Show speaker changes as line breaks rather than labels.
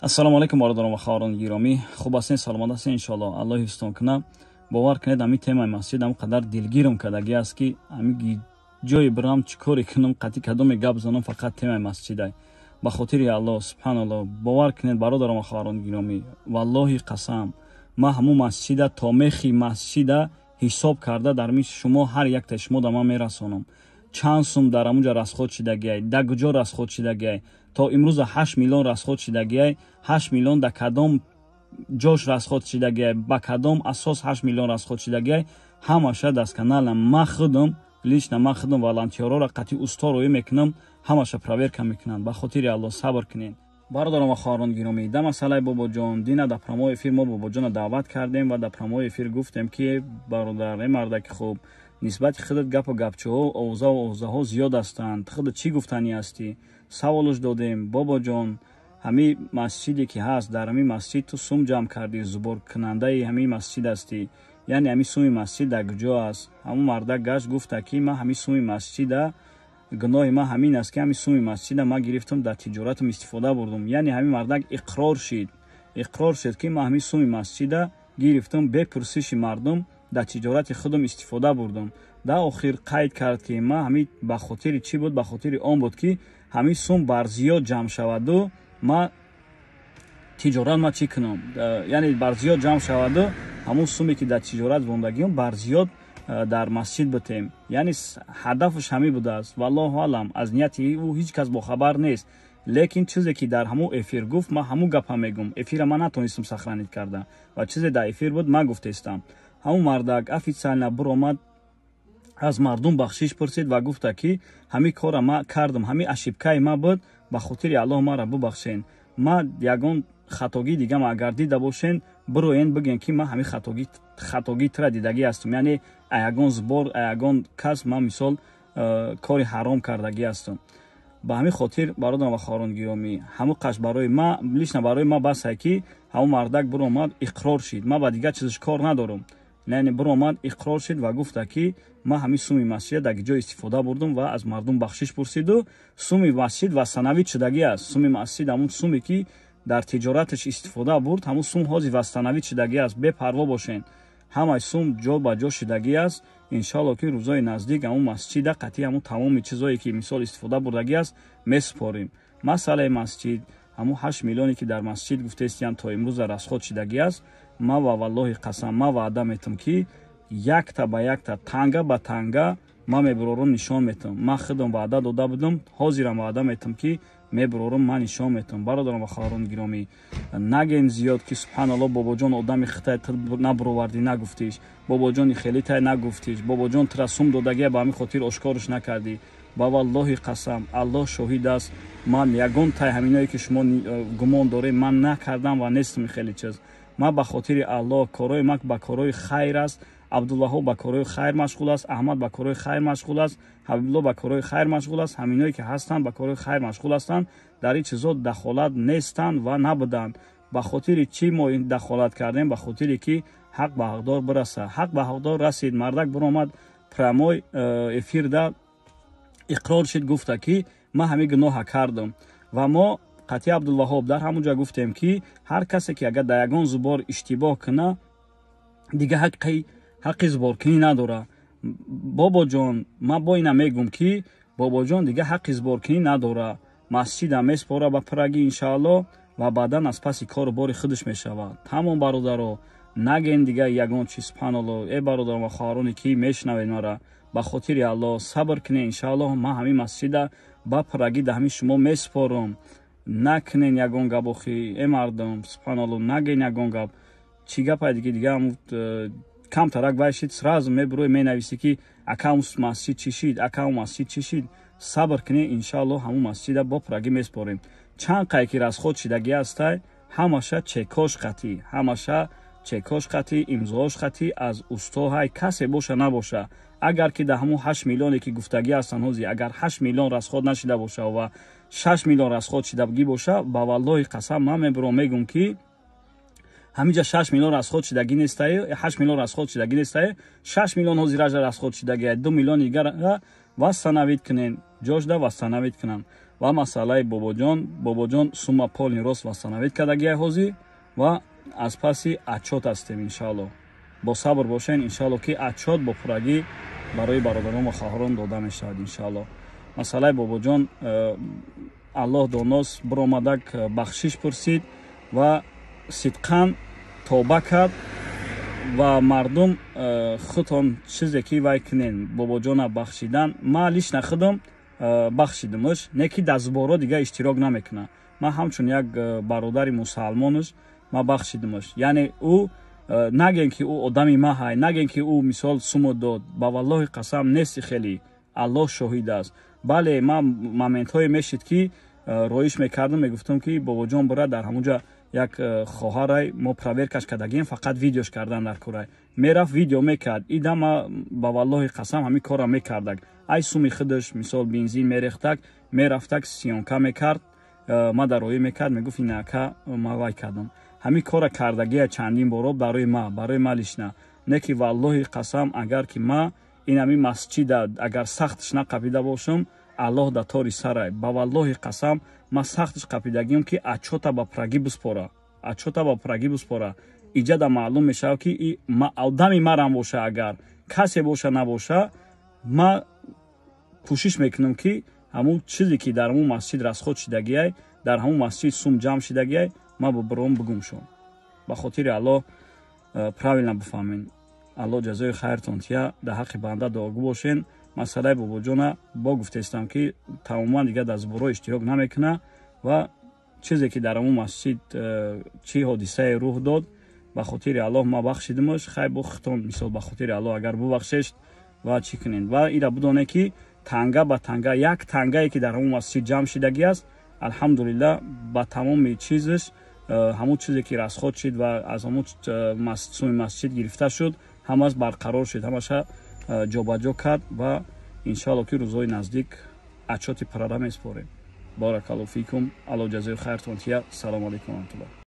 ассалому алайкум бародарон ва хаворони гиромӣ, хуб ҳастен, саломат ҳастен иншоалло. аллоҳ ҳифзтон кунад. бовар кунед ҳамин темаи масҷид ҳам қадар дилгирам кардагӣ аст ки ҳамин ҷое бирам чӣ коре кунам, қати кадоме гап занам, фақат темаи масҷидае. ба хотири аллоҳ субҳаналлоҳ бовар кунед бародарон ва хаворони гиромӣ, валлоҳи қасам ман ҳамун масҷида то мехи масҷида ҳисоб карда дар мисли шумо ҳар яктаи шумо да ман мерасонам. чанд сум дар ҳамунҷа расход шидагиай, да куҷо расход шидагиай, то имрӯза 8 миллион расход шидагиай, 8 миллион да кадом ҷош расход шидагиай, ба кадом асос 8 миллион расход шидагиай, ҳамаша дастканала ман худам лично ман худам волонтерора қати усторовӣ мекунам, ҳамаша проверка мекунанд. ба хотири аллоҳ сабр кунед. бародарон ва хаворони гиромӣ, да масъалаи бобоҷон дина да промои эфир мо бобоҷона даъват кардем ва да промои эфир гуфтем ки бародар мардаки хуб, нисбати худат гапу гапчаҳо овозаҳо зиёд ҳастанд, худат чӣ гуфтанӣ ҳастӣ? Саволаш додем, бобоҷон ҳамин масҷиде ки ҳаст, дар ҳамин масҷид ту сум ҷамъ кардӣ, зуборкунандаи ҳамин масҷид ҳастӣ, яъне ҳамин суми масҷид дар куҷо аст? ҳамун мардак гашт гуфта ки ман ҳамин суми масҷида, гуноҳи ман ҳамин аст ки ҳамин суми масҷида ман гирифтам дар тиҷоратам истифода бурдам. яъне ҳамин мардак иқрор шид ки ман ҳамин суми масҷида гирифтам, бепурсиши мардум дар тиҷорати худам истифода бурдам. дар охир қайд кард ки ман ҳамин ба хотири чӣ буд? Ба хотири он буд ки ҳамин сум барзиёд ҷамъ шаваду ман тиҷорат ман чӣ кунам, яъне барзиёд ҷамъ шаваду ҳамун суме ки дар тиҷорат вондагиам барзиёд дар масҷид бутем. яъне ҳадафаш ҳамин будааст. валлоҳу аълам, аз нияти ӯ ҳеҷ кас бохабар нест. лекин чизе ки дар ҳамун эфир гуфт, ман ҳамун гапа мегӯм. эфира ман натонистам сахранид карда ва чизе дар эфир буд ман гуфтаистам. ҳамун мардак официально биромад аз мардум бахшиш пурсид ва гуфта ки ҳамин кора ман кардам, ҳамин ашибкаи ман буд, ба хотири аллоҳ маро бубахшен. ман ягон хатогӣ дигам агар дида бошен, бироен бигӯен ки ман ҳамин хатогитра дидагӣ ҳастам, яъне ягон збор ягон кас ман мисол кори ҳаром кардагӣ ҳастам. ба ҳамин хотир бародарон ва хаворони гиромӣ, ҳамун қаш барои ман лично барои ман басе ки ҳамун мардак биромад иқрор шид, ман ба дигар чизаш кор надорам. яъне биромад иқрор шид ва гуфта ки ман ҳамин суми масҷида дар ҷо истифода бурдам ва аз мардум бахшиш пурсиду суми масҷид вастанавид шудагӣ аст. суми масҷид ҳамун суме ки дар тиҷораташ истифода бурд, ҳамун сум ҳозир вастанавид шудагӣ аст. бепарво бошен, ҳамаи сум ҷо ба ҷо шудагӣ аст. иншоалло ки рӯзои наздик ҳамун масҷида қатъи ҳамун тамоми чизое ки мисол истифода бурдагӣ аст месупорем. масъалаи масҷид ҳамун 8 миллионе ки дар масҷид гуфтаистиян то имрӯза расход шудагӣ аст. ман ва валлоҳи қасам ман ваъда метам ки якта ба якта, танга ба танга ман мебурорам, нишон метам. ман худам ваъда дода будам, ҳозирам ваъда метам ки мебурорам, ман нишон метам. бародарон ва хаворони гиромӣ, нагем зиёд ки субҳаналлоҳ бобоҷон одами хитай набуровардӣ, нагуфтиш, бобоҷони хелитай нагуфтиш, бобоҷон тира сум додагия ба ҳамин хотир ошкораш накардӣ. ба валлоҳи қасам, аллоҳ шоҳид аст, ман ягон тай ҳаминое ки шумо гумон дорем ман накардам ва нестам хеле чиз. ман ба хотири аллоҳ, корои ман ба корои хайр аст, абдуллаҳо ба корои хайр машғул аст, аҳмад ба корои хайр машғул аст, ҳабибулло ба корои хайр машғул аст, ҳаминое ки ҳастанд ба корои хайр машғул ҳастанд, дар ин чизо дахолат нестанд ва набуданд. ба хотири чӣ мо ин дахолат кардем? Ба хотире ки ҳақ ба ҳақдор бираса. ҳақ ба ҳақдор расид. мардак биромад промой эфирда иқрор шид, гуфта ки ман ҳамин гуноҳа кардам. ва мо қатъи абдулваҳоб дар ҳамун ҷо гуфтем ки ҳар касе ки агар дар ягон зубор иштибоҳ куна, дига ҳаққи зуборкунӣ надора. бобоҷон, ман бо ина мегӯм ки бобоҷон дига ҳаққи зуборкунӣ надора. масҷида меспора ба пирагӣ иншоалло ва баъдан аз паси кору бори худаш мешавад. тамом бародаро, нагем дига ягон чиз. субҳаналлоҳ. бародарон ва хавороне ки мешунавед мара, ба хотири аллоҳ сабр кунед. иншоаллоҳ ман ҳамин масҷида ба пирагӣ да ҳамин шумо месупорам. накунен ягон гапохи мардум, субҳаналлоҳ, нагӯен ягон гап. чӣ гапа дига камтарак вай шид, сразу мебурӯи менависӣ ки акаум масҷид чӣ шид, акаум масҷид чӣ шид. сабр кунед, иншоаллоҳ ҳамун масҷида бо пирагӣ месупорем. чанд қай ки расход шидагӣ ҳастай, ҳамаша чекош қатӣ, ҳамаша чекош қатӣ, имзоош қатӣ аз устоҳай касе боша набоша. агар ки дар ҳамун 8 миллионе ки гуфтагӣ ҳастанд ҳозир, агар 8 миллион расход нашида боша ва 6 миллион расход шидагӣ боша, ба валлоҳи қасам ман мегӯм ки ҳаминҷа 6 миллион расход шидагӣ нестае, 8 миллион расход шидагӣ нестае, 6 миллион ҳозир ажа расход шидагӣ, 2 миллиони дигар вастанавид кунен, ҷошда вастанавид кунанд. ва масъалаи бобоҷон сума полни рост ва санавид кардагиай ҳозир ва аз паси отчёт ҳастем. иншаалло бо сабр бошен, иншаалло ки отчёт бо пуррагӣ барои бародарон ва хоҳарон дода мешавад. иншаалло масъалаи бобоҷон аллоҳ донос биромадак бахшиш пурсид ва сидқан тоба кард ва мардум худтон чизе ки вай кунен бобоҷона бахшидан ма лишна худам бахшидимаш, не ки дазборо дига иштирок намекуна. ма ҳамчун як бародари мусалмонаш ма бахшидимаш. яъне ӯ наген ки ӯ одами ма ҳай, наген ки ӯ мисол сумо дод, ба валлоҳи қасам нести хеле, аллоҳ шоҳид аст. бале ма моментҳое мешид ки роиш мекардам, мегуфтам ки бобоҷон бира дар ҳамуҷа як хоҳарай мо проверкаш кардагем, фақат видеош кардан дар курай мерафт, видео мекард. ида ма ба валлоҳи қасам ҳамин кора мекардак. ай суми худаш мисол бензин мерехтак, мерафтак сиёнка мекард, ма дароӣ мекард, мегуфт инака ма вай кардам. ҳамин кора кардагия чандин боро барои ма лишна. Не ки валлоҳи қасам агар ки ма ин ҳамин масҷида агар сахтш нақапида бошам, аллоҳ да тори сарай. Ба валлоҳи қасам ма сахтш қапидагиам ки отчёта ба пуррагӣ биспора. иҷа да маълум мешавад ки одами марам боша, агар касе боша набоша, ма кӯшиш мекунам ки ҳамун чизе ки дар ҳамун масҷид расход шидагиай, дар ҳамун масҷид сум ҷамъ шидагиай, ма ба биром бигумшон. ба хотири аллоҳ правилна бифаҳмен. аллоҳ ҷазои хайртон тия, дар ҳаққи банда дуогӯ бошен. масъалаи бобоҷона бо гуфтаистам ки тамоман дига дар зборҳо иштирок намекуна ва чизе ки дар ҳамун масҷид чӣ ҳодисае рух дод, ба хотири аллоҳ ма бахшидимаш. хай бо хитон мисол ба хотири аллоҳ агар бубахшеш ва чӣ кунен. ва ира бидоне ки танга ба танга, як тангае ки дар ҳамун масҷид ҷамъ шидагӣ аст, алҳамдулиллаҳ ба тамоми чизаш ҳамун чизе ки расход шид ва аз ҳамун суми масҷид гирифта шуд, ҳамаш барқарор шуд, ҳамаша ҷобаҷо кард ва иншаалло ки рӯзҳои наздик отчёти пуррара меспорем. баракаллоҳу фикум. аллоҳ ҷазои хайртон тия. салому алайкум ва раҳматуллоҳ.